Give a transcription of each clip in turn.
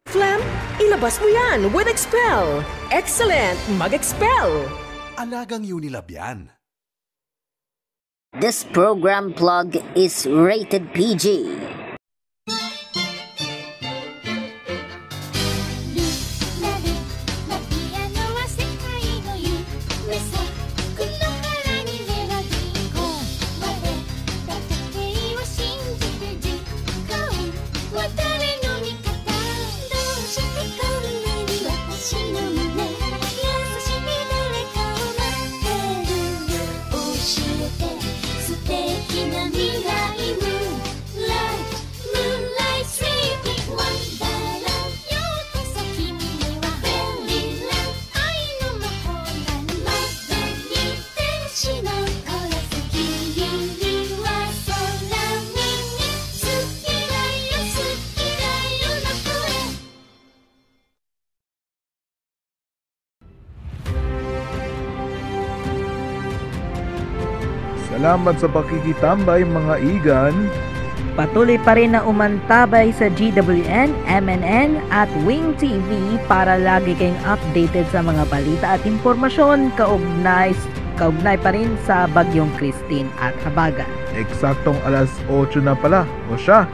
Phlegm? Ilabas mo yan with Expel. Excellent! Mag-Expel! Alagang Unilab yan. This program plug is rated PG. Salamat sa pakikitambay mga igan. Patuloy pa rin na umantabay sa GWN, MNN at Wing TV para lagi kayong updated sa mga balita at impormasyon kaugnay pa rin sa Bagyong Christine at Habagat. Eksaktong alas 8 na pala. O siya,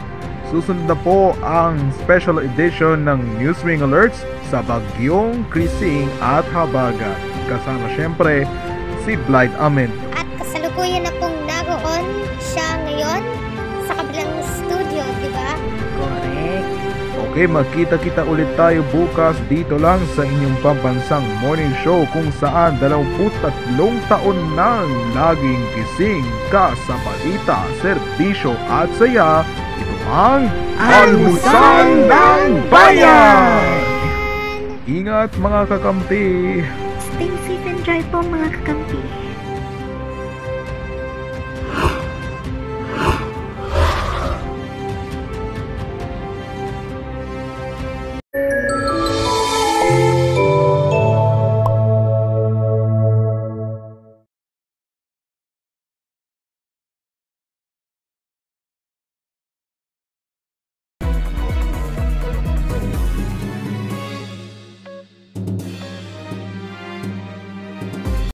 susunod na po ang special edition ng Newswing Alerts sa Bagyong Christine at Habagat. Kasama syempre si Blythe Amen. At kasalukuyan na pong naroon siya ngayon sa kabilang studio, di ba? Correct. Okay, magkita-kita ulit tayo bukas dito lang sa inyong pambansang morning show kung saan 23 taon nang laging gising ka sa balita, serbisyo at saya. Ito ang Almusal ng Bayan! Ingat mga kakampi! Stay safe and dry po mga kakampi.